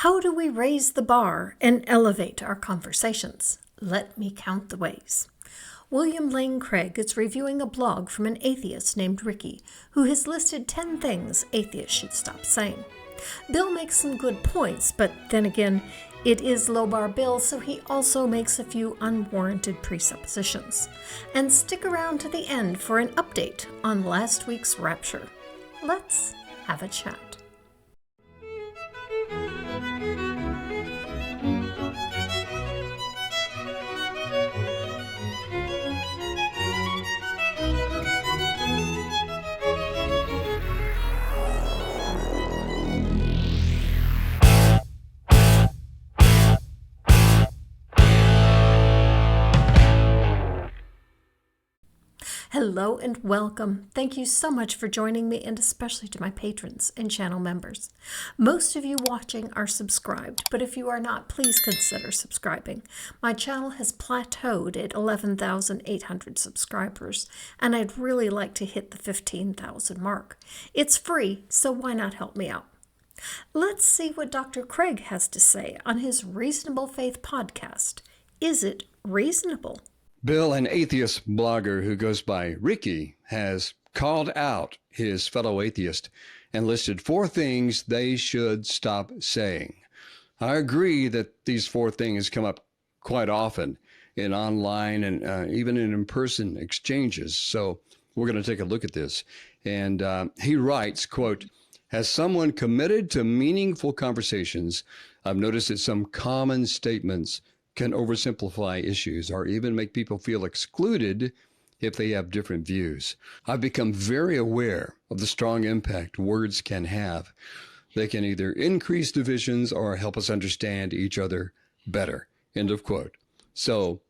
How do we raise the bar and elevate our conversations? Let me count the ways. William Lane Craig is reviewing a blog from an atheist named Ricky, who has listed 10 things atheists should stop saying. Bill makes some good points, but then again, it is low bar Bill, so he also makes a few unwarranted presuppositions. And stick around to the end for an update on last week's Rapture. Let's have a chat. Hello and welcome. Thank you so much for joining me, and especially to my patrons and channel members. Most of you watching are subscribed, but if you are not, please consider subscribing. My channel has plateaued at 11,800 subscribers, and I'd really like to hit the 15,000 mark. It's free, so why not help me out? Let's see what Dr. Craig has to say on his Reasonable Faith podcast. Is it reasonable? Bill, an atheist blogger who goes by Ricky, has called out his fellow atheist and listed 4 things they should stop saying. I agree that these 4 things come up quite often in online and even in in-person exchanges. So we're going to take a look at this. And he writes, quote, "As someone committed to meaningful conversations, I've noticed that some common statements can oversimplify issues or even make people feel excluded if they have different views. I've become very aware of the strong impact words can have. They can either increase divisions or help us understand each other better." End of quote. So,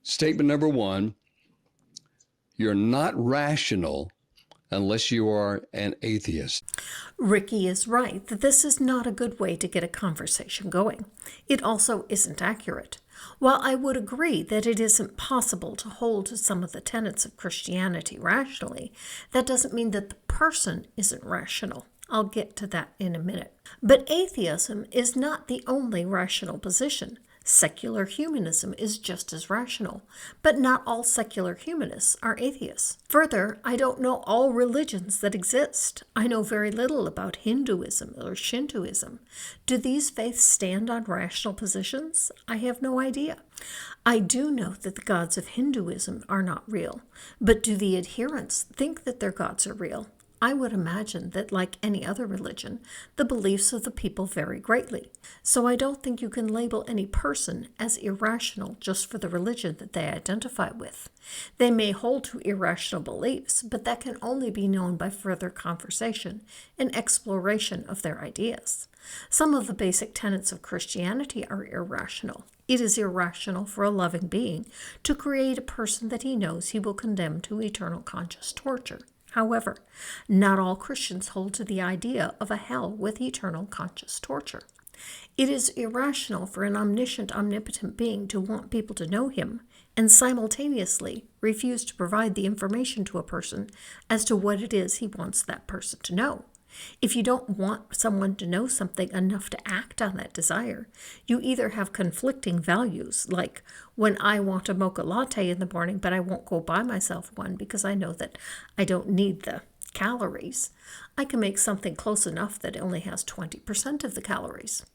statement number 1, you're not rational unless you are an atheist. Ricky is right that this is not a good way to get a conversation going. It also isn't accurate. While I would agree that it isn't possible to hold to some of the tenets of Christianity rationally, that doesn't mean that the person isn't rational. I'll get to that in a minute. But atheism is not the only rational position. Secular humanism is just as rational, but not all secular humanists are atheists. Further, I don't know all religions that exist. I know very little about Hinduism or Shintoism. Do these faiths stand on rational positions? I have no idea. I do know that the gods of Hinduism are not real, but do the adherents think that their gods are real? I would imagine that, like any other religion, the beliefs of the people vary greatly. So I don't think you can label any person as irrational just for the religion that they identify with. They may hold to irrational beliefs, but that can only be known by further conversation and exploration of their ideas. Some of the basic tenets of Christianity are irrational. It is irrational for a loving being to create a person that he knows he will condemn to eternal conscious torture. However, not all Christians hold to the idea of a hell with eternal conscious torture. It is irrational for an omniscient, omnipotent being to want people to know him and simultaneously refuse to provide the information to a person as to what it is he wants that person to know. If you don't want someone to know something enough to act on that desire, you either have conflicting values, like when I want a mocha latte in the morning, but I won't go buy myself one because I know that I don't need the calories. I can make something close enough that only has 20% of the calories.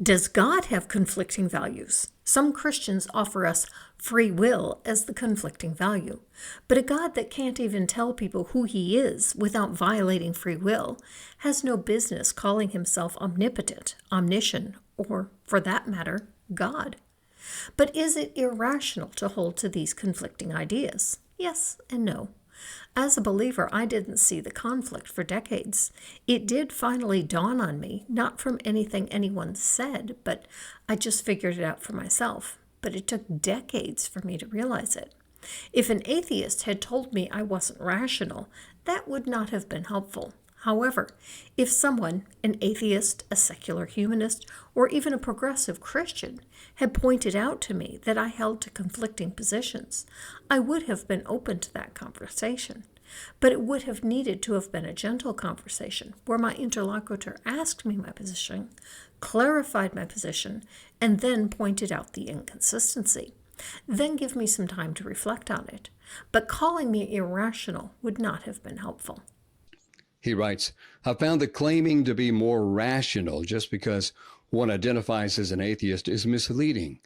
Does God have conflicting values? Some Christians offer us free will as the conflicting value. But a God that can't even tell people who he is without violating free will has no business calling himself omnipotent, omniscient, or, for that matter, God. But is it irrational to hold to these conflicting ideas? Yes and no. As a believer, I didn't see the conflict for decades. It did finally dawn on me, not from anything anyone said, but I just figured it out for myself. But it took decades for me to realize it. If an atheist had told me I wasn't rational, that would not have been helpful. However, if someone, an atheist, a secular humanist, or even a progressive Christian, had pointed out to me that I held to conflicting positions, I would have been open to that conversation. but it would have needed to have been a gentle conversation where my interlocutor asked me my position, clarified my position, and then pointed out the inconsistency. Then give me some time to reflect on it. But calling me irrational would not have been helpful. He writes, I found that claiming to be more rational just because one identifies as an atheist is misleading.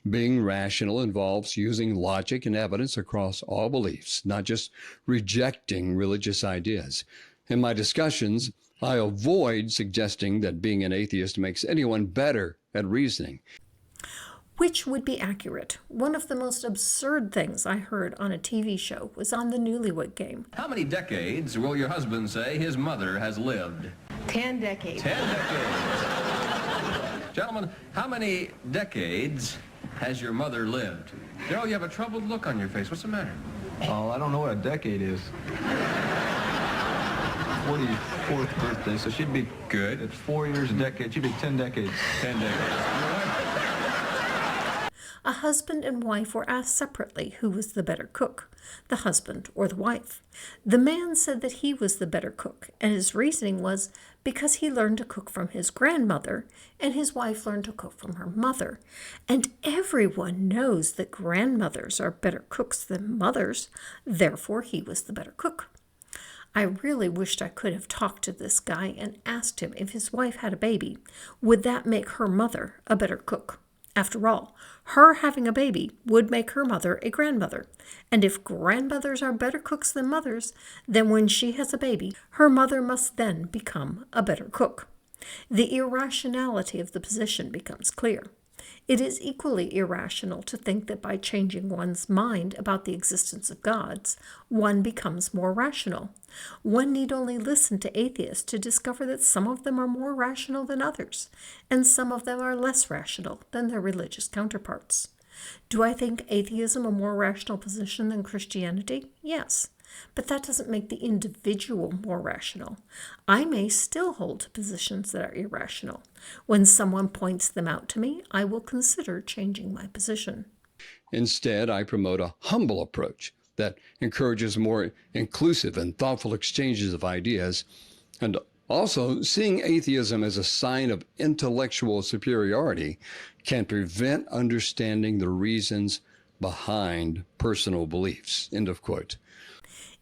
Being rational involves using logic and evidence across all beliefs, not just rejecting religious ideas. In my discussions, I avoid suggesting that being an atheist makes anyone better at reasoning. Which would be accurate. One of the most absurd things I heard on a TV show was on the Newlywed Game. How many decades will your husband say his mother has lived? 10 decades. 10 decades. Gentlemen, how many decades has your mother lived? Daryl, you have a troubled look on your face. What's the matter? Oh, I don't know what a decade is. 44th birthday, so she'd be Good. at 4 years a decade. She'd be 10 decades. 10 decades. A husband and wife were asked separately who was the better cook, the husband or the wife. The man said that he was the better cook, and his reasoning was because he learned to cook from his grandmother, and his wife learned to cook from her mother. And everyone knows that grandmothers are better cooks than mothers, therefore he was the better cook. I really wished I could have talked to this guy and asked him if his wife had a baby, would that make her mother a better cook? After all, her having a baby would make her mother a grandmother. And if grandmothers are better cooks than mothers, then when she has a baby, her mother must then become a better cook. The irrationality of the position becomes clear. It is equally irrational to think that by changing one's mind about the existence of gods, one becomes more rational. One need only listen to atheists to discover that some of them are more rational than others, and some of them are less rational than their religious counterparts. Do I think atheism a more rational position than Christianity? Yes. But that doesn't make the individual more rational. I may still hold to positions that are irrational. When someone points them out to me, I will consider changing my position. Instead, I promote a humble approach that encourages more inclusive and thoughtful exchanges of ideas, and also seeing atheism as a sign of intellectual superiority can prevent understanding the reasons behind personal beliefs. End of quote.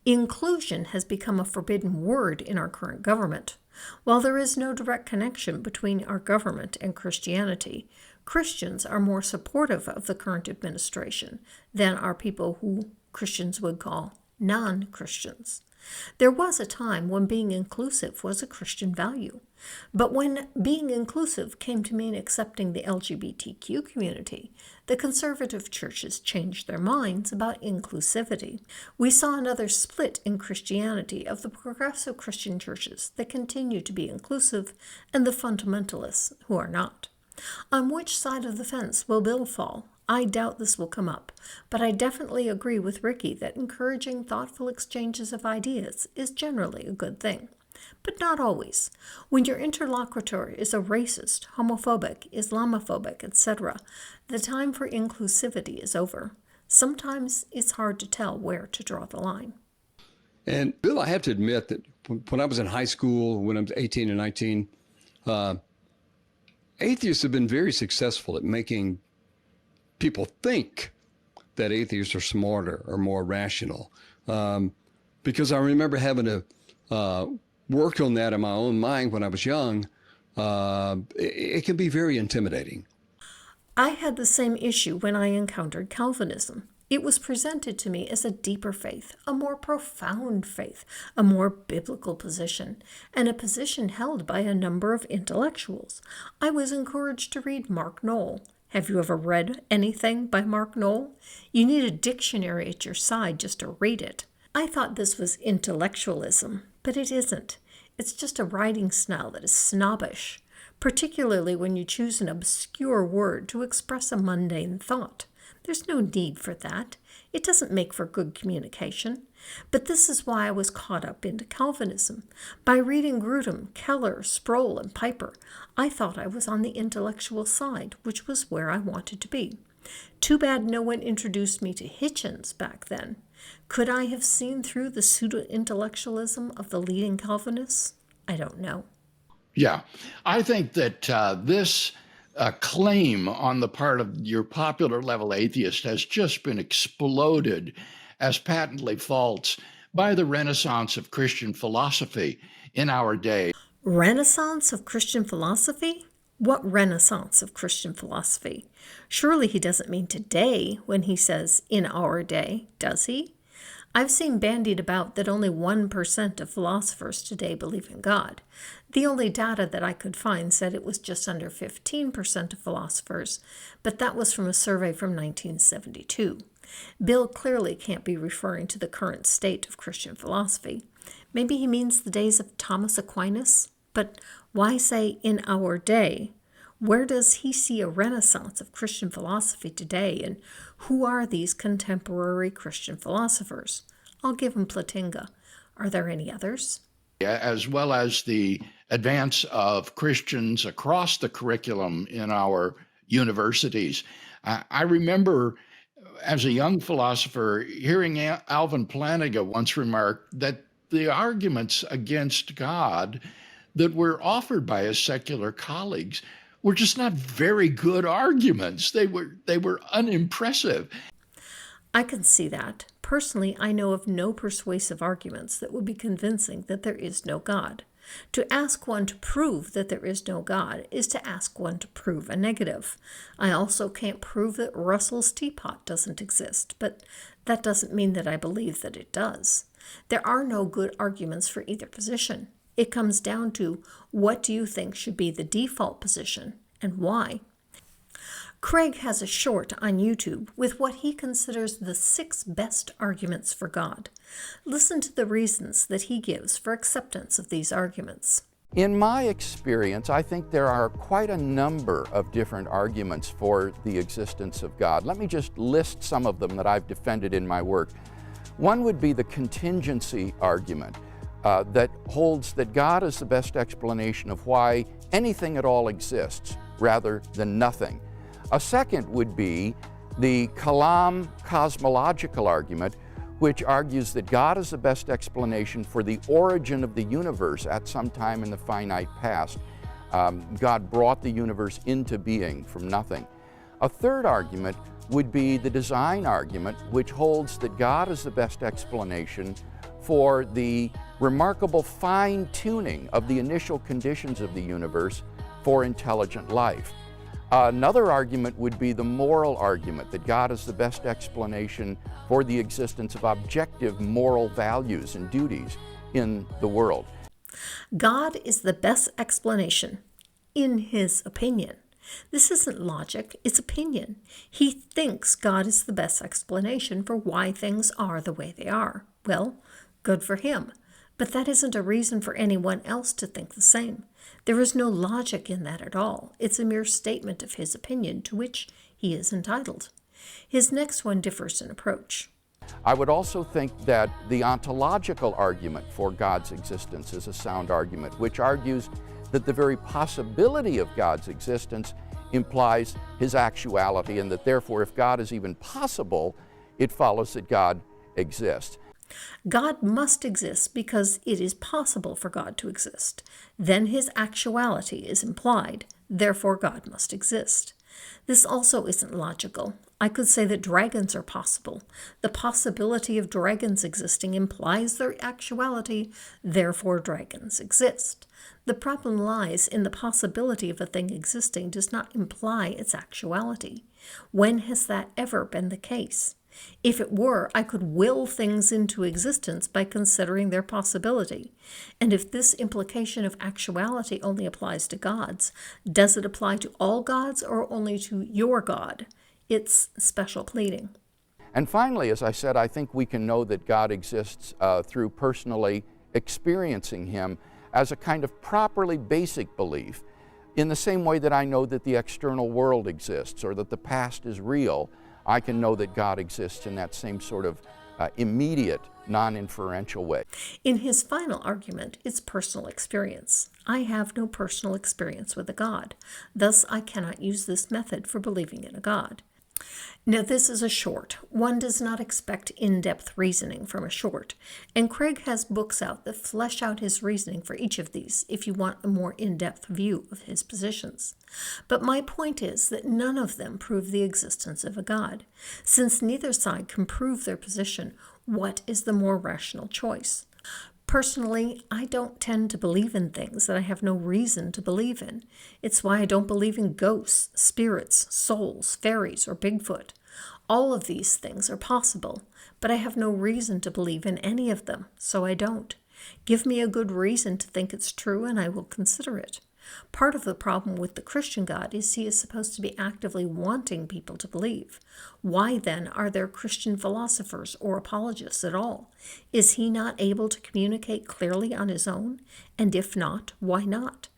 Inclusion has become a forbidden word in our current government. While there is no direct connection between our government and Christianity, Christians are more supportive of the current administration than are people who Christians would call non-Christians. There was a time when being inclusive was a Christian value. But when being inclusive came to mean accepting the LGBTQ community, the conservative churches changed their minds about inclusivity. We saw another split in Christianity of the progressive Christian churches that continue to be inclusive and the fundamentalists who are not. On which side of the fence will Bill fall? I doubt this will come up, but I definitely agree with Ricky that encouraging thoughtful exchanges of ideas is generally a good thing. But not always. When your interlocutor is a racist, homophobic, Islamophobic, etc., the time for inclusivity is over. Sometimes it's hard to tell where to draw the line. And Bill, I have to admit that when I was in high school, when I was 18 and 19, atheists have been very successful at making people think that atheists are smarter or more rational. Because I remember having to work on that in my own mind when I was young. It can be very intimidating. I had the same issue when I encountered Calvinism. It was presented to me as a deeper faith, a more profound faith, a more biblical position, and a position held by a number of intellectuals. I was encouraged to read Mark Noll. Have you ever read anything by Mark Noll? You need a dictionary at your side just to read it. I thought this was intellectualism, but it isn't. It's just a writing style that is snobbish, particularly when you choose an obscure word to express a mundane thought. There's no need for that. It doesn't make for good communication. But this is why I was caught up into Calvinism. By reading Grudem, Keller, Sproul, and Piper, I thought I was on the intellectual side, which was where I wanted to be. Too bad no one introduced me to Hitchens back then. Could I have seen through the pseudo-intellectualism of the leading Calvinists? I don't know. Yeah, I think that this claim on the part of your popular level atheist has just been exploded as patently false by the renaissance of Christian philosophy in our day. Renaissance of Christian philosophy? What renaissance of Christian philosophy? Surely he doesn't mean today when he says in our day, does he? I've seen bandied about that only 1% of philosophers today believe in God. The only data that I could find said it was just under 15% of philosophers, but that was from a survey from 1972. Bill clearly can't be referring to the current state of Christian philosophy. Maybe he means the days of Thomas Aquinas? But why say in our day? Where does he see a renaissance of Christian philosophy today, and who are these contemporary Christian philosophers? I'll give him Platinga. Are there any others? As well as the advance of Christians across the curriculum in our universities. I remember as a young philosopher hearing Alvin Plantinga once remark that the arguments against God that were offered by his secular colleagues were just not very good arguments. They were unimpressive. I can see that. Personally, I know of no persuasive arguments that would be convincing that there is no God. To ask one to prove that there is no God is to ask one to prove a negative. I also can't prove that Russell's teapot doesn't exist, but that doesn't mean that I believe that it does. There are no good arguments for either position. It comes down to what do you think should be the default position and why. Craig has a short on YouTube with what he considers the 6 best arguments for God. Listen to the reasons that he gives for acceptance of these arguments. In my experience, I think there are quite a number of different arguments for the existence of God. Let me just list some of them that I've defended in my work. One would be the contingency argument. That holds that God is the best explanation of why anything at all exists, rather than nothing. A second would be the Kalam cosmological argument, which argues that God is the best explanation for the origin of the universe at some time in the finite past. God brought the universe into being from nothing. A third argument would be the design argument, which holds that God is the best explanation for the remarkable fine-tuning of the initial conditions of the universe for intelligent life. Another argument would be the moral argument, that God is the best explanation for the existence of objective moral values and duties in the world. God is the best explanation, in his opinion. This isn't logic, it's opinion. He thinks God is the best explanation for why things are the way they are. Well, good for him. But that isn't a reason for anyone else to think the same. There is no logic in that at all. It's a mere statement of his opinion to which he is entitled. His next one differs in approach. I would also think that the ontological argument for God's existence is a sound argument, which argues that the very possibility of God's existence implies his actuality, and that therefore, if God is even possible, it follows that God exists. God must exist because it is possible for God to exist. Then his actuality is implied, therefore God must exist. This also isn't logical. I could say that dragons are possible. The possibility of dragons existing implies their actuality, therefore dragons exist. The problem lies in the possibility of a thing existing does not imply its actuality. When has that ever been the case? If it were, I could will things into existence by considering their possibility. And if this implication of actuality only applies to gods, does it apply to all gods or only to your God? It's special pleading. And finally, as I said, I think we can know that God exists through personally experiencing him as a kind of properly basic belief, in the same way that I know that the external world exists or that the past is real. I can know that God exists in that same sort of immediate, non-inferential way. In his final argument, it's personal experience. I have no personal experience with a God. Thus, I cannot use this method for believing in a God. Now, this is a short. One does not expect in-depth reasoning from a short, and Craig has books out that flesh out his reasoning for each of these if you want a more in-depth view of his positions. But my point is that none of them prove the existence of a God. Since neither side can prove their position, what is the more rational choice? Personally, I don't tend to believe in things that I have no reason to believe in. It's why I don't believe in ghosts, spirits, souls, fairies, or Bigfoot. All of these things are possible, but I have no reason to believe in any of them, so I don't. Give me a good reason to think it's true and I will consider it. Part of the problem with the Christian God is he is supposed to be actively wanting people to believe. Why then are there Christian philosophers or apologists at all? Is he not able to communicate clearly on his own? And if not, why not?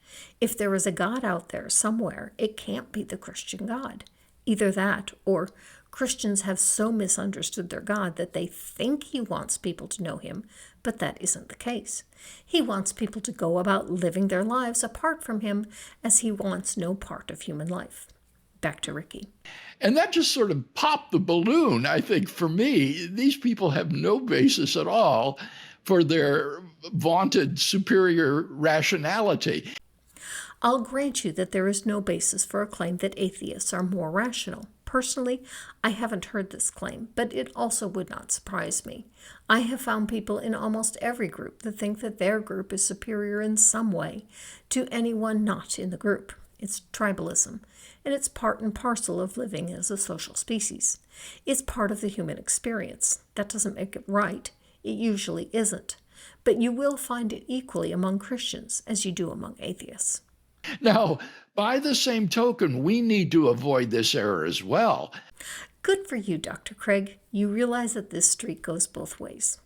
If there is a God out there somewhere, it can't be the Christian God. Either that, or Christians have so misunderstood their God that they think he wants people to know him, but that isn't the case. He wants people to go about living their lives apart from him, as he wants no part of human life. Back to Ricky. And that just sort of popped the balloon, I think, for me. These people have no basis at all for their vaunted superior rationality. I'll grant you that there is no basis for a claim that atheists are more rational. Personally, I haven't heard this claim, but it also would not surprise me. I have found people in almost every group that think that their group is superior in some way to anyone not in the group. It's tribalism, and it's part and parcel of living as a social species. It's part of the human experience. That doesn't make it right. It usually isn't. But you will find it equally among Christians as you do among atheists. Now, by the same token, we need to avoid this error as well. Good for you, Dr. Craig. You realize that this street goes both ways.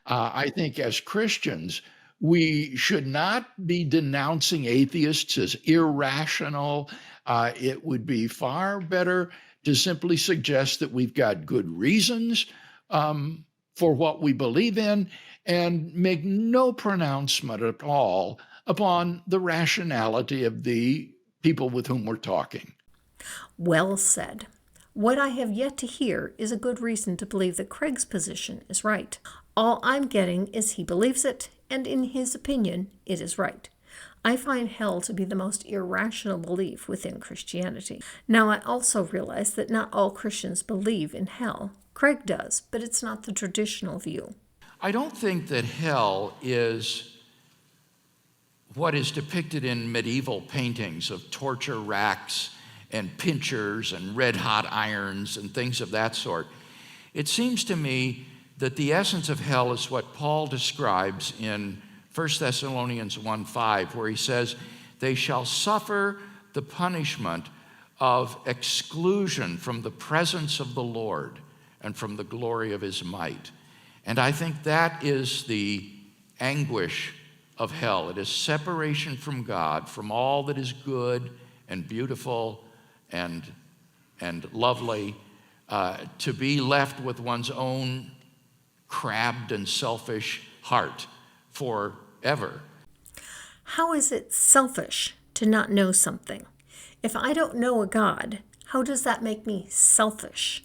I think as Christians, we should not be denouncing atheists as irrational. It would be far better to simply suggest that we've got good reasons for what we believe in and make no pronouncement at all upon the rationality of the people with whom we're talking. Well said. What I have yet to hear is a good reason to believe that Craig's position is right. All I'm getting is he believes it, and in his opinion, it is right. I find hell to be the most irrational belief within Christianity. Now, I also realize that not all Christians believe in hell. Craig does, but it's not the traditional view. I don't think that hell is what is depicted in medieval paintings of torture racks and pincers and red-hot irons and things of that sort. It seems to me that the essence of hell is what Paul describes in 1 Thessalonians 1:5, where he says, "They shall suffer the punishment of exclusion from the presence of the Lord and from the glory of his might." And I think that is the anguish of hell. It is separation from God, from all that is good and beautiful and lovely, to be left with one's own crabbed and selfish heart forever. How is it selfish to not know something? If I don't know a God, how does that make me selfish?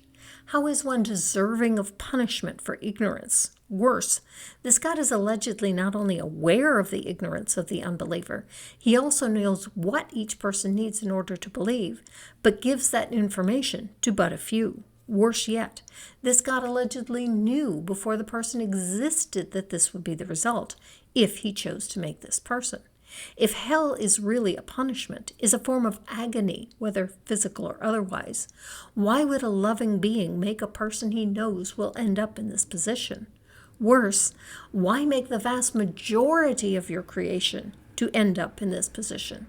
How is one deserving of punishment for ignorance? Worse, this God is allegedly not only aware of the ignorance of the unbeliever, he also knows what each person needs in order to believe, but gives that information to but a few. Worse yet, this God allegedly knew before the person existed that this would be the result, if he chose to make this person. If hell is really a punishment, is a form of agony, whether physical or otherwise, why would a loving being make a person he knows will end up in this position? Worse, why make the vast majority of your creation to end up in this position?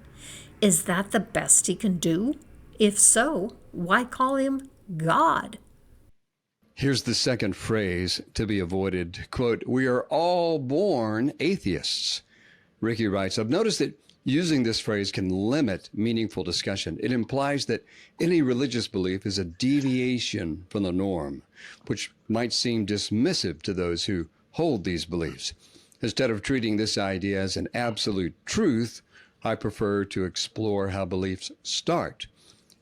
Is that the best he can do? If so, why call him God? Here's the second phrase to be avoided. Quote, "We are all born atheists." Ricky writes, "I've noticed that using this phrase can limit meaningful discussion. It implies that any religious belief is a deviation from the norm, which might seem dismissive to those who hold these beliefs. Instead of treating this idea as an absolute truth, I prefer to explore how beliefs start.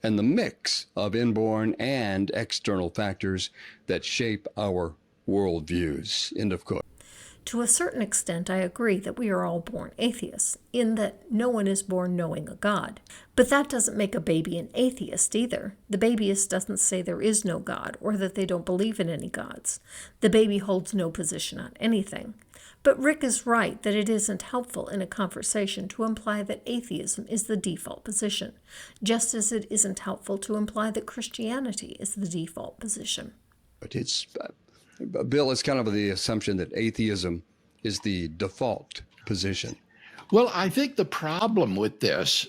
and the mix of inborn and external factors that shape our worldviews. End of quote. To a certain extent, I agree that we are all born atheists, in that no one is born knowing a God. But that doesn't make a baby an atheist either. The babyist doesn't say there is no God, or that they don't believe in any gods. The baby holds no position on anything. But Rick is right that it isn't helpful in a conversation to imply that atheism is the default position, just as it isn't helpful to imply that Christianity is the default position. But Bill, it's kind of the assumption that atheism is the default position. Well, I think the problem with this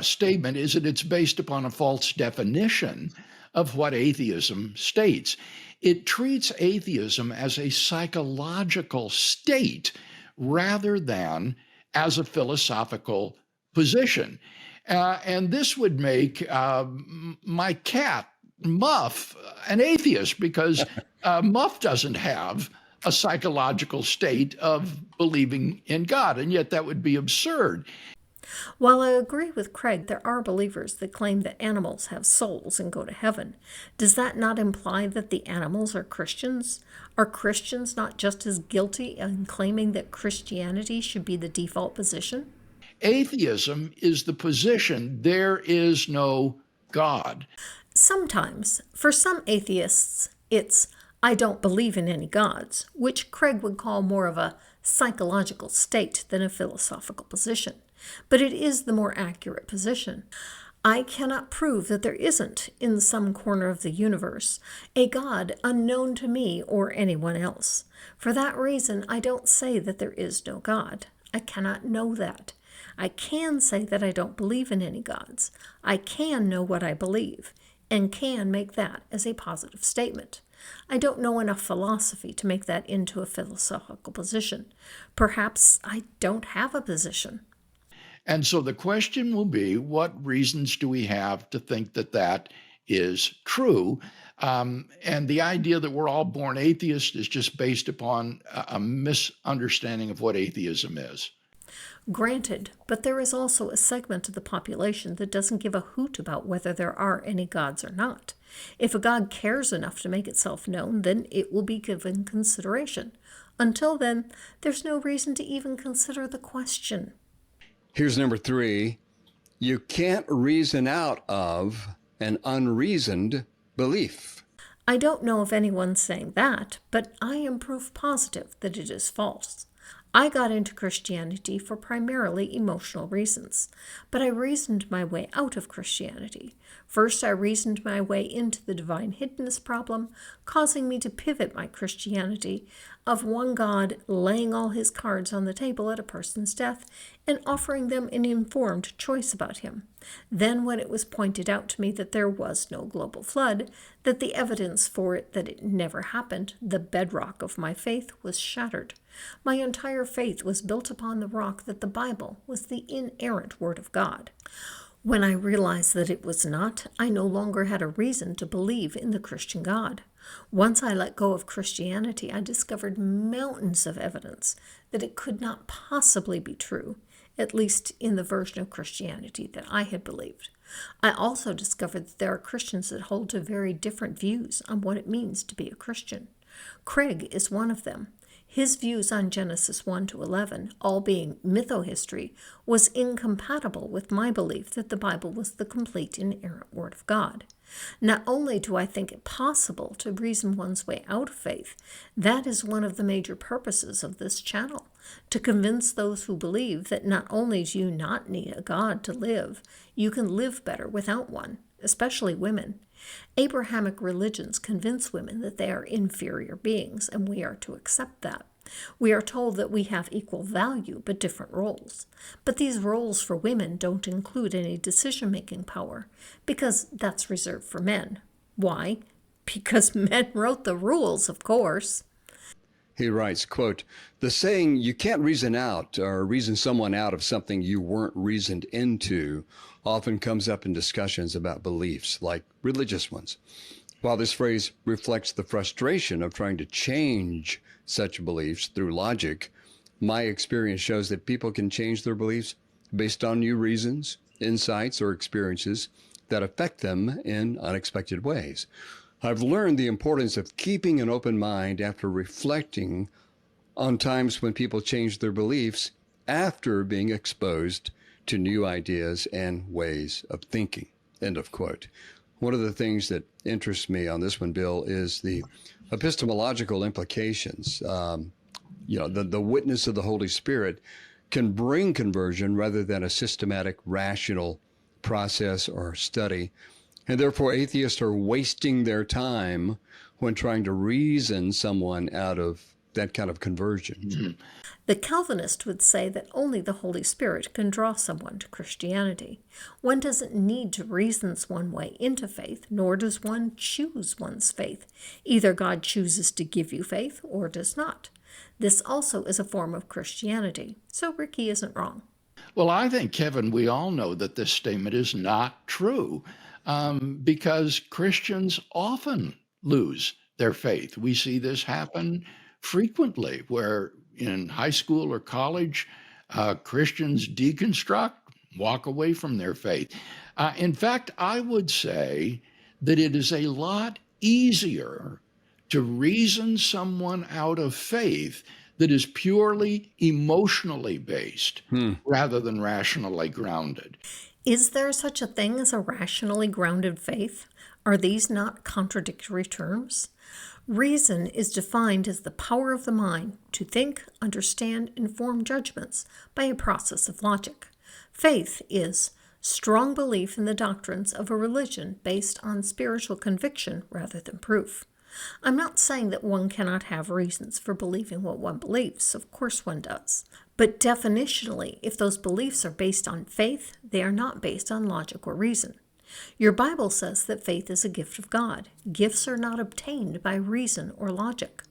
statement is that it's based upon a false definition of what atheism states. It treats atheism as a psychological state rather than as a philosophical position. And this would make my cat, Muff, an atheist, because Muff doesn't have a psychological state of believing in God, and yet that would be absurd. While I agree with Craig, there are believers that claim that animals have souls and go to heaven. Does that not imply that the animals are Christians? Are Christians not just as guilty in claiming that Christianity should be the default position? Atheism is the position there is no God. Sometimes, for some atheists, it's I don't believe in any gods, which Craig would call more of a psychological state than a philosophical position. But it is the more accurate position. I cannot prove that there isn't, in some corner of the universe, a God unknown to me or anyone else. For that reason, I don't say that there is no God. I cannot know that. I can say that I don't believe in any gods. I can know what I believe, and can make that as a positive statement. I don't know enough philosophy to make that into a philosophical position. Perhaps I don't have a position. And so the question will be, what reasons do we have to think that that is true? And the idea that we're all born atheists is just based upon a misunderstanding of what atheism is. Granted, but there is also a segment of the population that doesn't give a hoot about whether there are any gods or not. If a God cares enough to make itself known, then it will be given consideration. Until then, there's no reason to even consider the question. Here's number 3. You can't reason out of an unreasoned belief. I don't know if anyone's saying that, but I am proof positive that it is false. I got into Christianity for primarily emotional reasons, but I reasoned my way out of Christianity. First, I reasoned my way into the divine hiddenness problem, causing me to pivot my Christianity of one God laying all his cards on the table at a person's death and offering them an informed choice about him. Then, when it was pointed out to me that there was no global flood, that the evidence for it that it never happened, the bedrock of my faith, was shattered. My entire faith was built upon the rock that the Bible was the inerrant Word of God. When I realized that it was not, I no longer had a reason to believe in the Christian God. Once I let go of Christianity, I discovered mountains of evidence that it could not possibly be true, at least in the version of Christianity that I had believed. I also discovered that there are Christians that hold to very different views on what it means to be a Christian. Craig is one of them. His views on Genesis 1 to 11, all being mytho-history, was incompatible with my belief that the Bible was the complete inerrant Word of God. Not only do I think it possible to reason one's way out of faith, that is one of the major purposes of this channel, to convince those who believe that not only do you not need a God to live, you can live better without one, especially women. Abrahamic religions convince women that they are inferior beings, and we are to accept that. We are told that we have equal value but different roles. But these roles for women don't include any decision-making power, because that's reserved for men. Why? Because men wrote the rules, of course. He writes, quote, "The saying you can't reason out or reason someone out of something you weren't reasoned into often comes up in discussions about beliefs, like religious ones. While this phrase reflects the frustration of trying to change such beliefs through logic, my experience shows that people can change their beliefs based on new reasons, insights, or experiences that affect them in unexpected ways. I've learned the importance of keeping an open mind after reflecting on times when people change their beliefs after being exposed to new ideas and ways of thinking. End of quote. One of the things that interests me on this one, Bill, is the epistemological implications. The witness of the Holy Spirit can bring conversion rather than a systematic, rational process or study. And therefore, atheists are wasting their time when trying to reason someone out of that kind of conversion. Mm-hmm. The Calvinist would say that only the Holy Spirit can draw someone to Christianity. One doesn't need to reason one way into faith, nor does one choose one's faith. Either God chooses to give you faith or does not. This also is a form of Christianity, so Ricky isn't wrong. Well, I think, Kevin, we all know that this statement is not true because Christians often lose their faith. We see this happen frequently, where in high school or college, Christians deconstruct, walk away from their faith. In fact, I would say that it is a lot easier to reason someone out of faith that is purely emotionally based rather than rationally grounded. Is there such a thing as a rationally grounded faith? Are these not contradictory terms? Reason is defined as the power of the mind to think, understand, and form judgments by a process of logic. Faith is strong belief in the doctrines of a religion based on spiritual conviction rather than proof. I'm not saying that one cannot have reasons for believing what one believes. Of course one does. But definitionally, if those beliefs are based on faith, they are not based on logic or reason. Your Bible says that faith is a gift of God. Gifts are not obtained by reason or logic.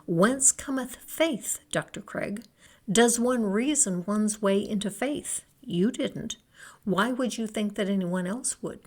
Whence cometh faith, Dr. Craig? Does one reason one's way into faith? You didn't. Why would you think that anyone else would?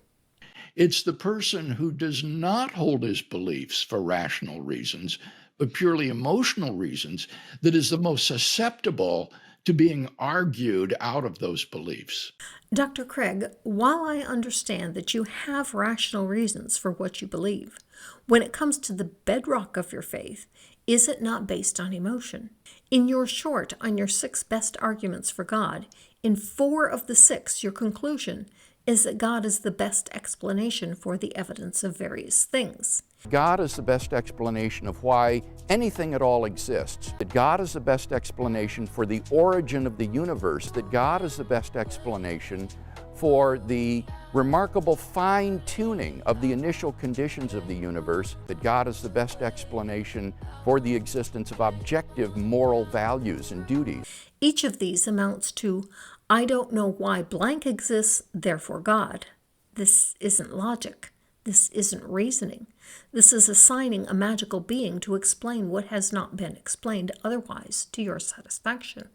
It's the person who does not hold his beliefs for rational reasons, but purely emotional reasons, that is the most susceptible to being argued out of those beliefs. Dr. Craig, while I understand that you have rational reasons for what you believe, when it comes to the bedrock of your faith, is it not based on emotion? In your short on your 6 best arguments for God, in 4 of the 6, your conclusion is that God is the best explanation for the evidence of various things. God is the best explanation of why anything at all exists. That God is the best explanation for the origin of the universe. That God is the best explanation for the remarkable fine-tuning of the initial conditions of the universe. That God is the best explanation for the existence of objective moral values and duties. Each of these amounts to, I don't know why blank exists, therefore God. This isn't logic. This isn't reasoning. This is assigning a magical being to explain what has not been explained otherwise to your satisfaction.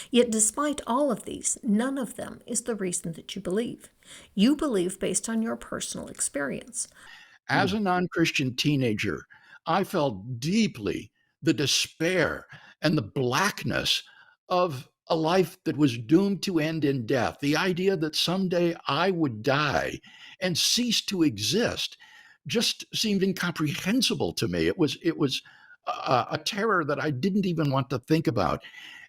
Yet despite all of these, none of them is the reason that you believe. You believe based on your personal experience. As a non-Christian teenager, I felt deeply the despair and the blackness of a life that was doomed to end in death. The idea that someday I would die and cease to exist just seemed incomprehensible to me. It was a terror that I didn't even want to think about.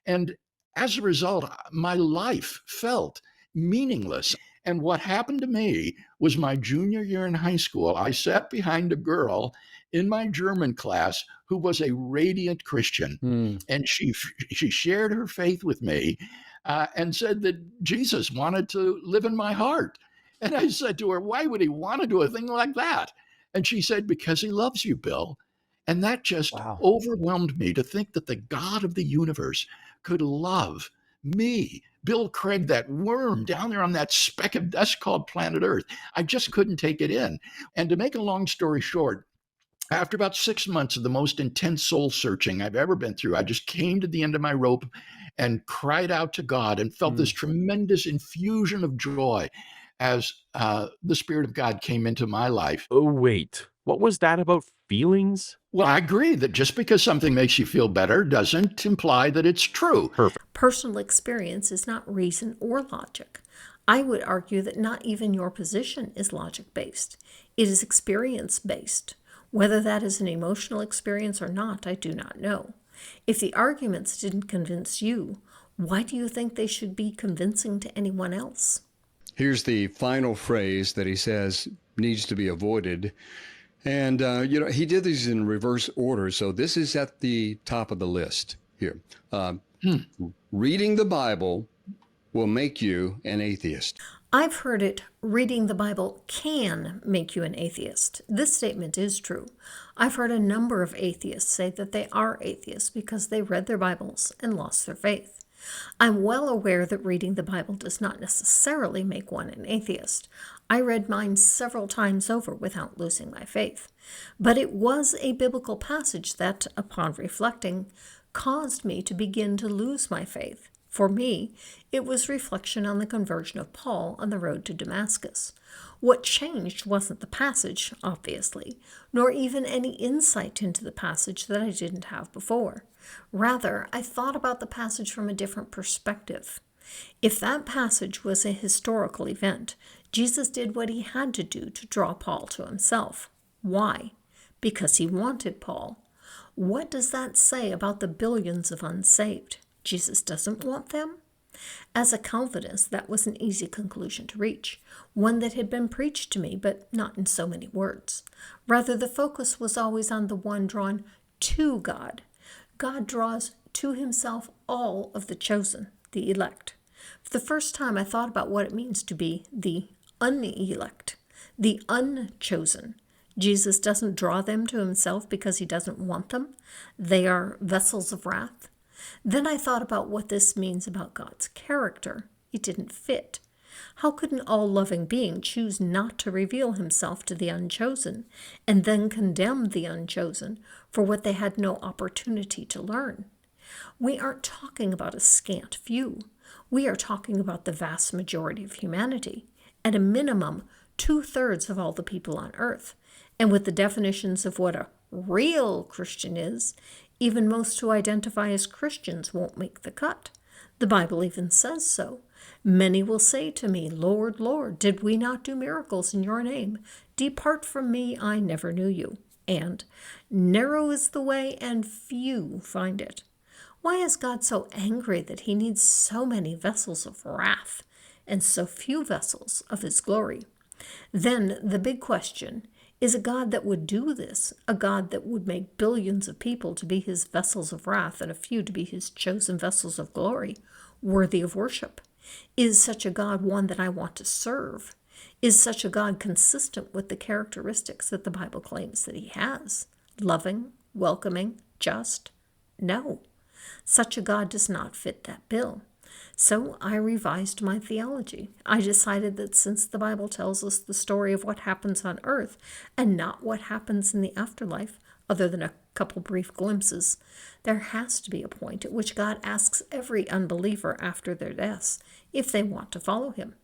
And as a result, my life felt meaningless. And what happened to me was my junior year in high school, I sat behind a girl in my German class who was a radiant Christian. And she shared her faith with me and said that Jesus wanted to live in my heart. And I said to her, why would he want to do a thing like that? And she said, because he loves you, Bill. And that just overwhelmed me to think that the God of the universe could love me, Bill Craig, that worm down there on that speck of dust called planet Earth. I just couldn't take it in. And to make a long story short, after about 6 months of the most intense soul searching I've ever been through, I just came to the end of my rope and cried out to God and felt this tremendous infusion of joy as the Spirit of God came into my life. Oh, wait. What was that about feelings? Well, I agree that just because something makes you feel better doesn't imply that it's true. Perfect. Personal experience is not reason or logic. I would argue that not even your position is logic-based. It is experience-based. Whether that is an emotional experience or not, I do not know. If the arguments didn't convince you, why do you think they should be convincing to anyone else? Here's the final phrase that he says needs to be avoided. And, he did these in reverse order. So this is at the top of the list here. Reading the Bible will make you an atheist. I've heard it, reading the Bible can make you an atheist. This statement is true. I've heard a number of atheists say that they are atheists because they read their Bibles and lost their faith. I'm well aware that reading the Bible does not necessarily make one an atheist. I read mine several times over without losing my faith. But it was a biblical passage that, upon reflecting, caused me to begin to lose my faith. For me, it was reflection on the conversion of Paul on the road to Damascus. What changed wasn't the passage, obviously, nor even any insight into the passage that I didn't have before. Rather, I thought about the passage from a different perspective. If that passage was a historical event, Jesus did what he had to do to draw Paul to himself. Why? Because he wanted Paul. What does that say about the billions of unsaved? Jesus doesn't want them? As a Calvinist, that was an easy conclusion to reach, one that had been preached to me, but not in so many words. Rather, the focus was always on the one drawn to God. God draws to himself all of the chosen, the elect. For the first time, I thought about what it means to be the unelect, the unchosen. Jesus doesn't draw them to himself because he doesn't want them. They are vessels of wrath. Then I thought about what this means about God's character. It didn't fit. How could an all-loving being choose not to reveal himself to the unchosen and then condemn the unchosen for what they had no opportunity to learn? We aren't talking about a scant few. We are talking about the vast majority of humanity, at a minimum 2/3 of all the people on earth. And with the definitions of what a real Christian is, even most who identify as Christians won't make the cut. The Bible even says so. Many will say to me, Lord, Lord, did we not do miracles in your name? Depart from me, I never knew you. And narrow is the way and few find it. Why is God so angry that he needs so many vessels of wrath and so few vessels of his glory? Then the big question is, a God that would do this, a God that would make billions of people to be his vessels of wrath and a few to be his chosen vessels of glory, worthy of worship? Is such a God one that I want to serve? Is such a God consistent with the characteristics that the Bible claims that he has? Loving, welcoming, just? No. Such a God does not fit that bill. So I revised my theology. I decided that since the Bible tells us the story of what happens on earth and not what happens in the afterlife, other than a couple brief glimpses, there has to be a point at which God asks every unbeliever after their deaths if they want to follow him.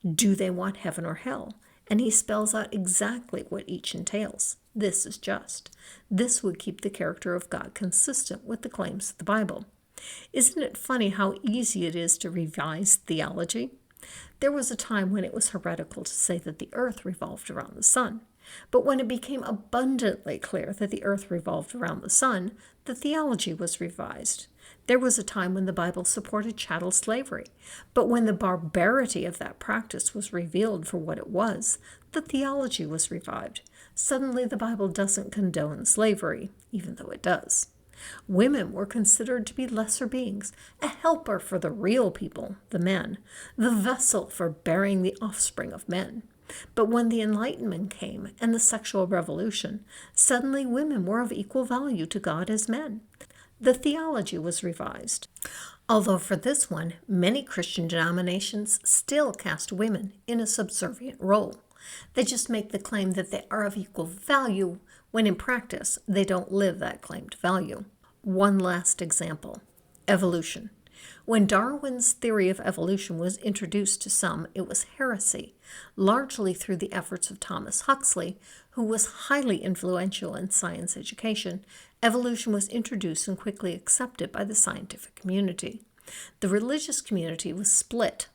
Do they want heaven or hell? And he spells out exactly what each entails. This is just. This would keep the character of God consistent with the claims of the Bible. Isn't it funny how easy it is to revise theology? There was a time when it was heretical to say that the earth revolved around the sun. But when it became abundantly clear that the earth revolved around the sun, the theology was revised. There was a time when the Bible supported chattel slavery, but when the barbarity of that practice was revealed for what it was, the theology was revived. Suddenly the Bible doesn't condone slavery, even though it does. Women were considered to be lesser beings, a helper for the real people, the men, the vessel for bearing the offspring of men. But when the Enlightenment came and the sexual revolution, suddenly women were of equal value to God as men. The theology was revised. Although for this one, many Christian denominations still cast women in a subservient role. They just make the claim that they are of equal value, when in practice they don't live that claimed value. One last example: evolution. When Darwin's theory of evolution was introduced to some, it was heresy, largely through the efforts of Thomas Huxley, who was highly influential in science education. Evolution was introduced and quickly accepted by the scientific community. The religious community was split.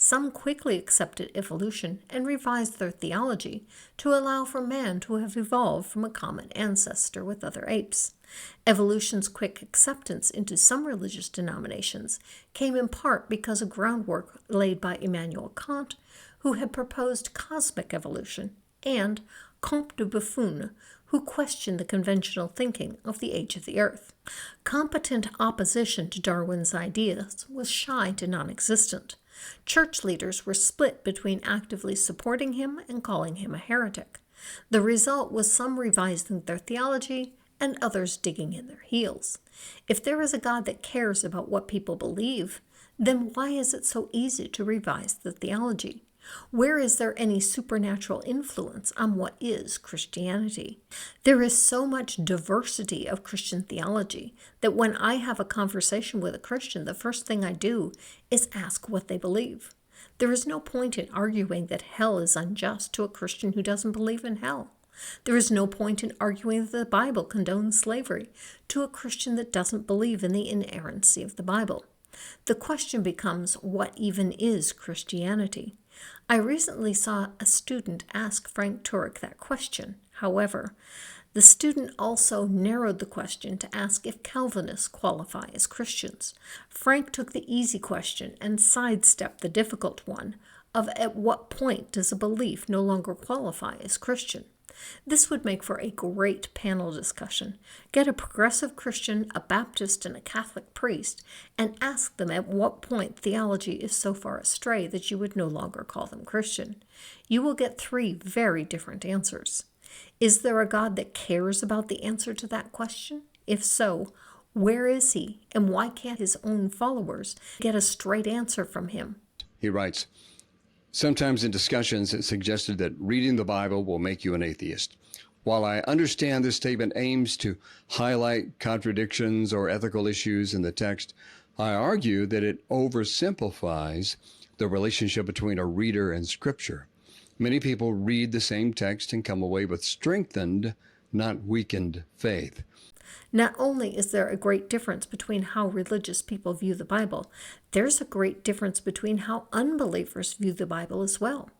Some quickly accepted evolution and revised their theology to allow for man to have evolved from a common ancestor with other apes. Evolution's quick acceptance into some religious denominations came in part because of groundwork laid by Immanuel Kant, who had proposed cosmic evolution, and Comte de Buffon, who questioned the conventional thinking of the age of the earth. Competent opposition to Darwin's ideas was shy to non-existent. Church leaders were split between actively supporting him and calling him a heretic. The result was some revising their theology and others digging in their heels. If there is a God that cares about what people believe, then why is it so easy to revise the theology? Where is there any supernatural influence on what is Christianity? There is so much diversity of Christian theology that when I have a conversation with a Christian, the first thing I do is ask what they believe. There is no point in arguing that hell is unjust to a Christian who doesn't believe in hell. There is no point in arguing that the Bible condones slavery to a Christian that doesn't believe in the inerrancy of the Bible. The question becomes, what even is Christianity? I recently saw a student ask Frank Turek that question. However, the student also narrowed the question to ask if Calvinists qualify as Christians. Frank took the easy question and sidestepped the difficult one of at what point does a belief no longer qualify as Christian. This would make for a great panel discussion. Get a progressive Christian, a Baptist, and a Catholic priest, and ask them at what point theology is so far astray that you would no longer call them Christian. You will get 3 very different answers. Is there a God that cares about the answer to that question? If so, where is he, and why can't his own followers get a straight answer from him? He writes, sometimes in discussions it's suggested that reading the Bible will make you an atheist. While I understand this statement aims to highlight contradictions or ethical issues in the text, I argue that it oversimplifies the relationship between a reader and Scripture. Many people read the same text and come away with strengthened, not weakened faith. Not only is there a great difference between how religious people view the Bible, there's a great difference between how unbelievers view the Bible as well.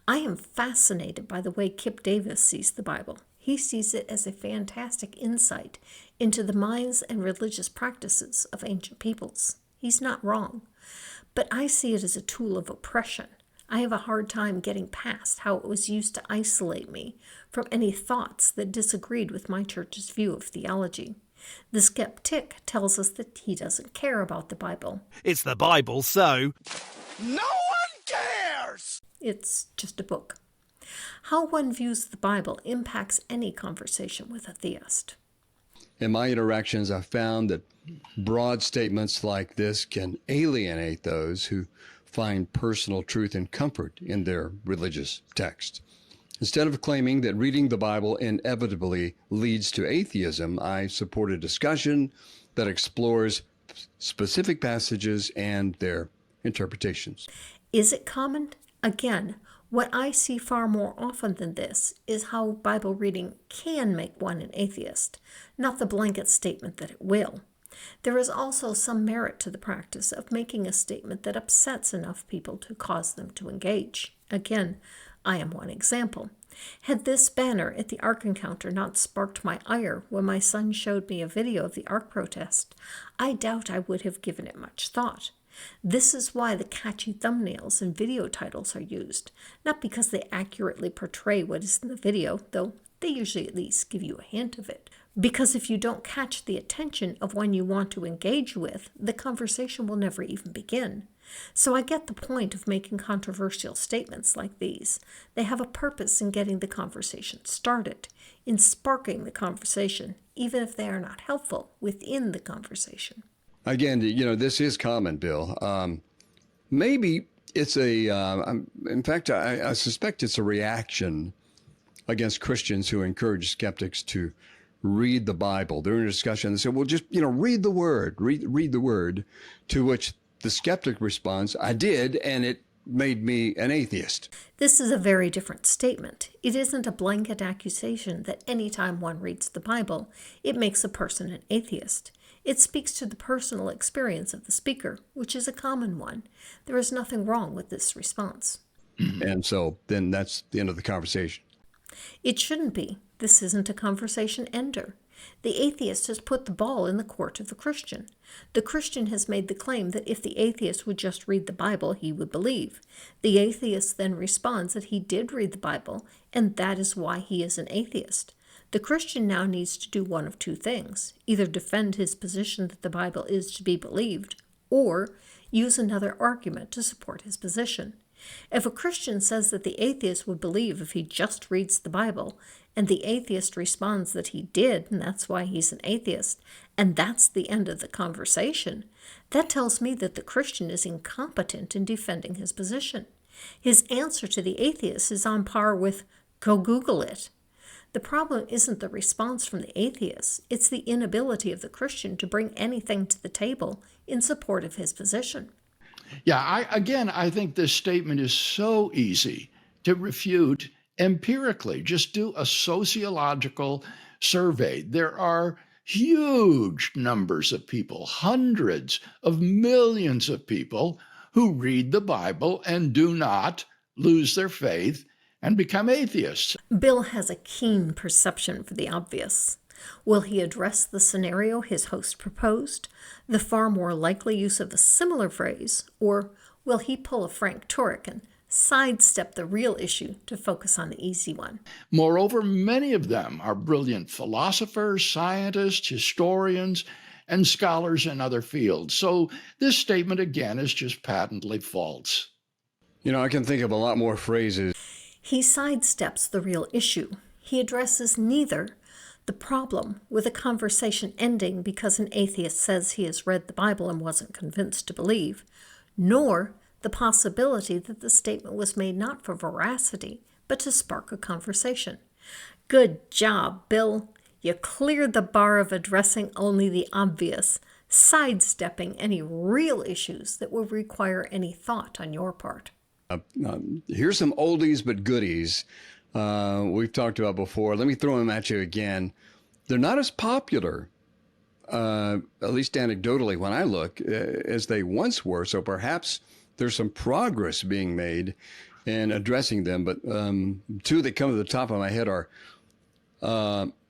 I am fascinated by the way Kip Davis sees the Bible. He sees it as a fantastic insight into the minds and religious practices of ancient peoples. He's not wrong. But I see it as a tool of oppression. I have a hard time getting past how it was used to isolate me from any thoughts that disagreed with my church's view of theology. The skeptic tells us that he doesn't care about the Bible. It's the Bible, so no one cares! It's just a book. How one views the Bible impacts any conversation with a theist. In my interactions, I've found that broad statements like this can alienate those who find personal truth and comfort in their religious text. Instead of claiming that reading the Bible inevitably leads to atheism, I support a discussion that explores specific passages and their interpretations. Is it common? Again, what I see far more often than this is how Bible reading can make one an atheist, not the blanket statement that it will. There is also some merit to the practice of making a statement that upsets enough people to cause them to engage. Again, I am one example. Had this banner at the Ark encounter not sparked my ire when my son showed me a video of the Ark protest, I doubt I would have given it much thought. This is why the catchy thumbnails and video titles are used, not because they accurately portray what is in the video, though they usually at least give you a hint of it. Because if you don't catch the attention of one you want to engage with, the conversation will never even begin. So I get the point of making controversial statements like these. They have a purpose in getting the conversation started, in sparking the conversation, even if they are not helpful within the conversation. Again, this is common, Bill. Maybe it's in fact, I suspect it's a reaction against Christians who encourage skeptics to read the Bible. During a discussion, they say, well, just, read the word, read the word, to which the skeptic responds, I did, and it made me an atheist. This is a very different statement. It isn't a blanket accusation that any time one reads the Bible, it makes a person an atheist. It speaks to the personal experience of the speaker, which is a common one. There is nothing wrong with this response. And so then that's the end of the conversation. It shouldn't be. This isn't a conversation ender. The atheist has put the ball in the court of the Christian. The Christian has made the claim that if the atheist would just read the Bible, he would believe. The atheist then responds that he did read the Bible, and that is why he is an atheist. The Christian now needs to do one of two things: either defend his position that the Bible is to be believed, or use another argument to support his position. If a Christian says that the atheist would believe if he just reads the Bible, and the atheist responds that he did, and that's why he's an atheist, and that's the end of the conversation, that tells me that the Christian is incompetent in defending his position. His answer to the atheist is on par with, "Go Google it." The problem isn't the response from the atheist, it's the inability of the Christian to bring anything to the table in support of his position. Yeah, I think this statement is so easy to refute empirically. Just do a sociological survey. There are huge numbers of people, hundreds of millions of people who read the Bible and do not lose their faith and become atheists. Bill has a keen perception for the obvious. Will he address the scenario his host proposed, the far more likely use of a similar phrase, or will he pull a Frank Turek and sidestep the real issue to focus on the easy one? Moreover, many of them are brilliant philosophers, scientists, historians, and scholars in other fields. So this statement, again, is just patently false. You know, I can think of a lot more phrases. He sidesteps the real issue. He addresses neither the problem with a conversation ending because an atheist says he has read the Bible and wasn't convinced to believe, nor the possibility that the statement was made not for veracity, but to spark a conversation. Good job, Bill. You cleared the bar of addressing only the obvious, sidestepping any real issues that would require any thought on your part. Here's some oldies but goodies we've talked about before. Let me throw them at you again. They're not as popular, at least anecdotally when I look, as they once were. So perhaps there's some progress being made in addressing them. But two that come to the top of my head are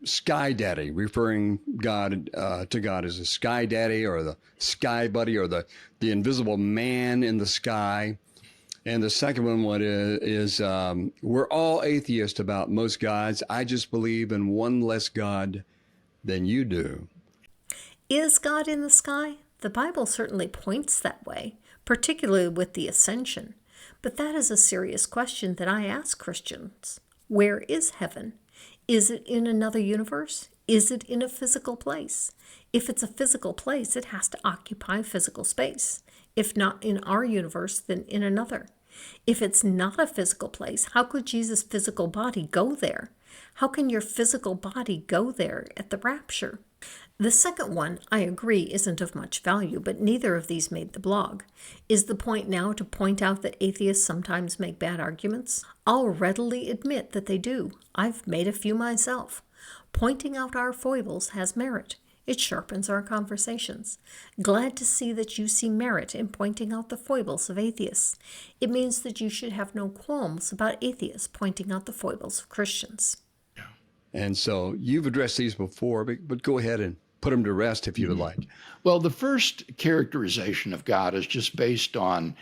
Sky Daddy, referring God to God as a Sky Daddy or the Sky Buddy or the invisible man in the sky. And the second one is we're all atheists about most gods. I just believe in one less God than you do. Is God in the sky? The Bible certainly points that way, particularly with the ascension. But that is a serious question that I ask Christians. Where is heaven? Is it in another universe? Is it in a physical place? If it's a physical place, it has to occupy physical space. If not in our universe, then in another. If it's not a physical place, how could Jesus' physical body go there? How can your physical body go there at the rapture? The second one, I agree, isn't of much value, but neither of these made the blog. Is the point now to point out that atheists sometimes make bad arguments? I'll readily admit that they do. I've made a few myself. Pointing out our foibles has merit. It sharpens our conversations. Glad to see that you see merit in pointing out the foibles of atheists. It means that you should have no qualms about atheists pointing out the foibles of Christians. And so you've addressed these before, but go ahead and put them to rest if you would like. Well, the first characterization of God is just based on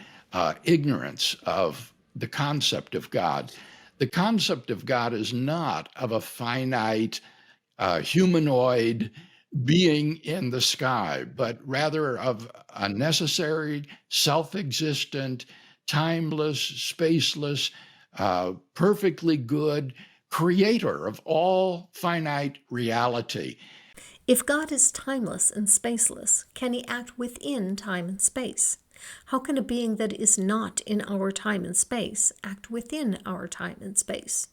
ignorance of the concept of God. The concept of God is not of a finite, humanoid being in the sky, but rather of a necessary, self-existent, timeless, spaceless, perfectly good creator of all finite reality. If God is timeless and spaceless, can he act within time and space? How can a being that is not in our time and space act within our time and space?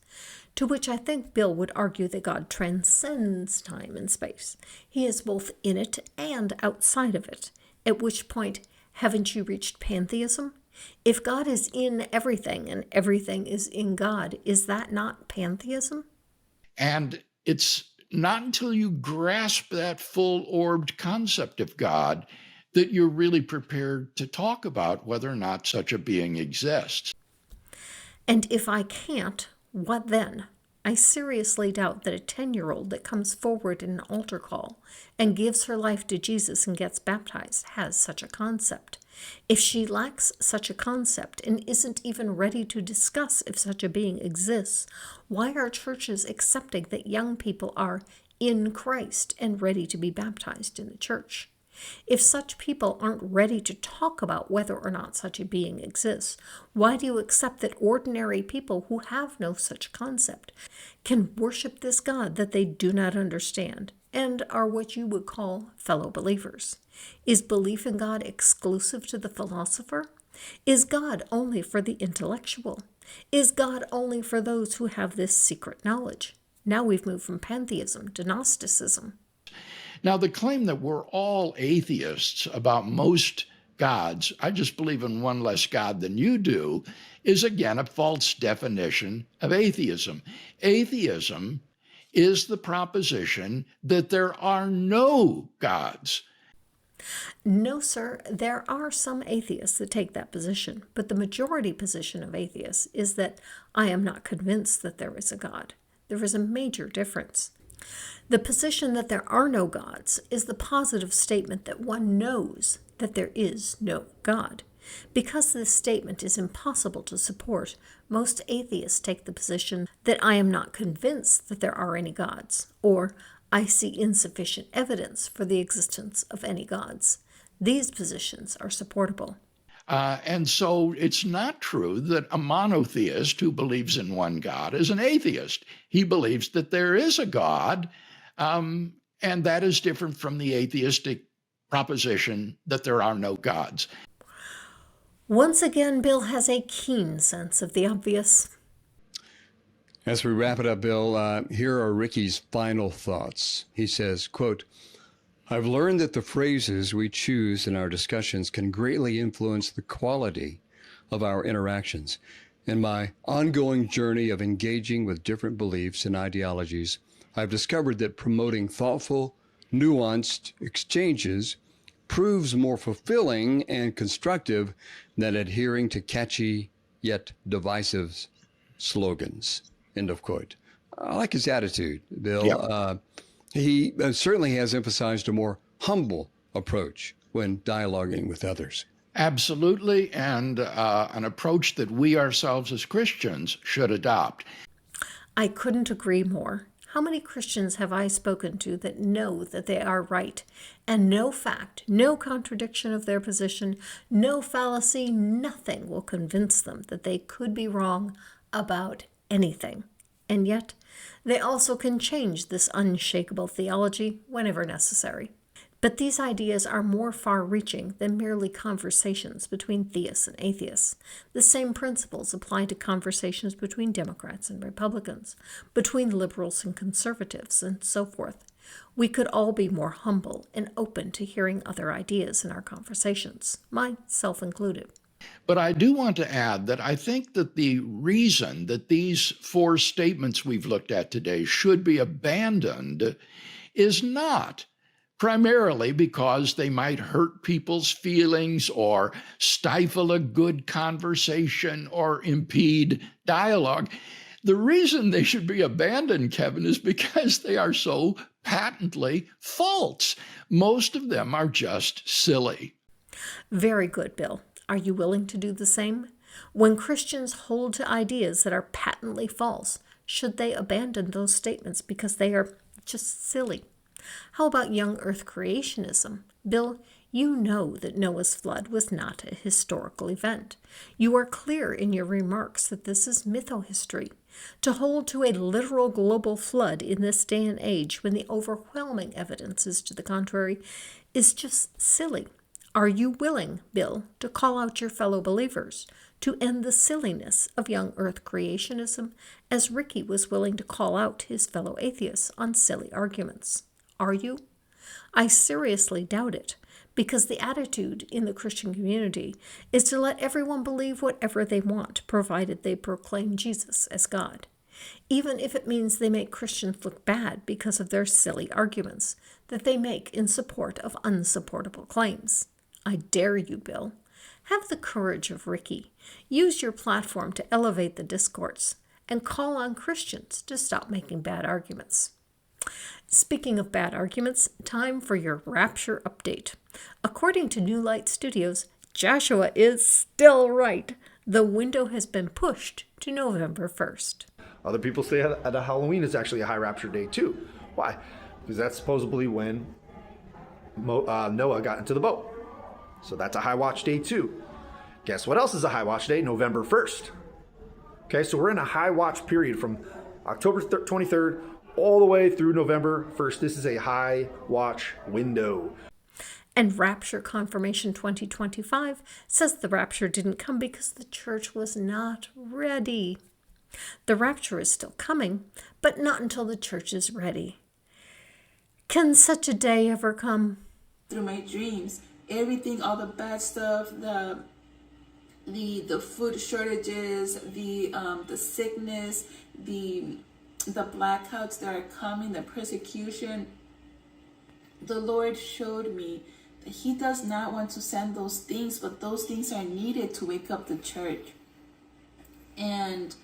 To which I think Bill would argue that God transcends time and space. He is both in it and outside of it, at which point, haven't you reached pantheism? If God is in everything and everything is in God, is that not pantheism? And it's not until you grasp that full-orbed concept of God that you're really prepared to talk about whether or not such a being exists. And if I can't, what then? I seriously doubt that a 10-year-old that comes forward in an altar call and gives her life to Jesus and gets baptized has such a concept. If she lacks such a concept and isn't even ready to discuss if such a being exists, why are churches accepting that young people are in Christ and ready to be baptized in the church? If such people aren't ready to talk about whether or not such a being exists, why do you accept that ordinary people who have no such concept can worship this God that they do not understand and are what you would call fellow believers? Is belief in God exclusive to the philosopher? Is God only for the intellectual? Is God only for those who have this secret knowledge? Now we've moved from pantheism to Gnosticism. Now, the claim that we're all atheists about most gods, I just believe in one less God than you do, is again a false definition of atheism. Atheism is the proposition that there are no gods. No, sir, there are some atheists that take that position, but the majority position of atheists is that I am not convinced that there is a God. There is a major difference. The position that there are no gods is the positive statement that one knows that there is no God. Because this statement is impossible to support, most atheists take the position that I am not convinced that there are any gods, or I see insufficient evidence for the existence of any gods. These positions are supportable. And so it's not true that a monotheist who believes in one God is an atheist. He believes that there is a God, and that is different from the atheistic proposition that there are no gods. Once again, Bill has a keen sense of the obvious. As we wrap it up, Bill, here are Ricky's final thoughts. He says, quote, I've learned that the phrases we choose in our discussions can greatly influence the quality of our interactions. In my ongoing journey of engaging with different beliefs and ideologies, I've discovered that promoting thoughtful, nuanced exchanges proves more fulfilling and constructive than adhering to catchy yet divisive slogans. End of quote. I like his attitude, Bill. Yep. He certainly has emphasized a more humble approach when dialoguing with others. Absolutely, and an approach that we ourselves as Christians should adopt. I couldn't agree more. How many Christians have I spoken to that know that they are right, and no fact, no contradiction of their position, no fallacy, nothing will convince them that they could be wrong about anything. And yet, they also can change this unshakable theology whenever necessary. But these ideas are more far-reaching than merely conversations between theists and atheists. The same principles apply to conversations between Democrats and Republicans, between liberals and conservatives, and so forth. We could all be more humble and open to hearing other ideas in our conversations, myself included. But I do want to add that I think that the reason that these four statements we've looked at today should be abandoned is not primarily because they might hurt people's feelings or stifle a good conversation or impede dialogue. The reason they should be abandoned, Kevin, is because they are so patently false. Most of them are just silly. Very good, Bill. Are you willing to do the same? When Christians hold to ideas that are patently false, should they abandon those statements because they are just silly? How about young earth creationism? Bill, you know that Noah's flood was not a historical event. You are clear in your remarks that this is mythohistory. To hold to a literal global flood in this day and age when the overwhelming evidence is to the contrary is just silly. Are you willing, Bill, to call out your fellow believers to end the silliness of young earth creationism as Ricky was willing to call out his fellow atheists on silly arguments? Are you? I seriously doubt it, because the attitude in the Christian community is to let everyone believe whatever they want, provided they proclaim Jesus as God. even if it means they make Christians look bad because of their silly arguments that they make in support of unsupportable claims. I dare you, Bill. Have the courage of Ricky. Use your platform to elevate the discourse and call on Christians to stop making bad arguments. Speaking of bad arguments, time for your Rapture update. According to New Light Studios, Joshua is still right. The window has been pushed to November 1st. Other people say that Halloween is actually a high rapture day too. Why? Because that's supposedly when Noah got into the boat. So that's a high watch day too. Guess what else is a high watch day? November 1st. Okay, so we're in a high watch period from October 23rd all the way through November 1st. This is a high watch window. And Rapture Confirmation 2025 says the rapture didn't come because the church was not ready. The rapture is still coming, but not until the church is ready. Can such a day ever come? Through my dreams, everything, all the bad stuff, the food shortages, the sickness, the blackouts that are coming, the persecution, the Lord showed me that He does not want to send those things, but those things are needed to wake up the church. And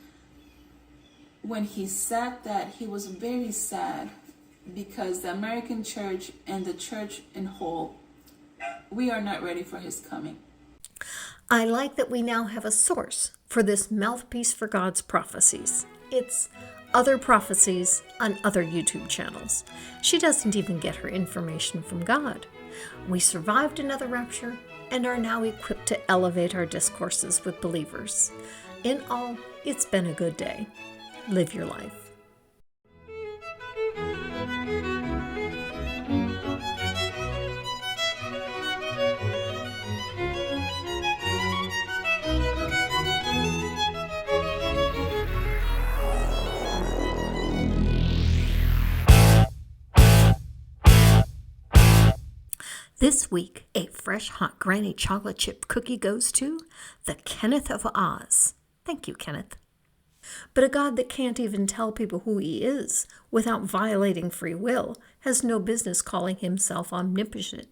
when He said that, He was very sad, because the American church and the church in whole, we are not ready for His coming. I like that we now have a source for this mouthpiece for God's prophecies. It's Other Prophecies on other YouTube channels. She doesn't even get her information from God. We survived another rapture and are now equipped to elevate our discourses with believers. In all, it's been a good day. Live your life. This week, a fresh, hot granny chocolate chip cookie goes to the Kenneth of Oz. Thank you, Kenneth. But a God that can't even tell people who He is without violating free will has no business calling Himself omnipotent.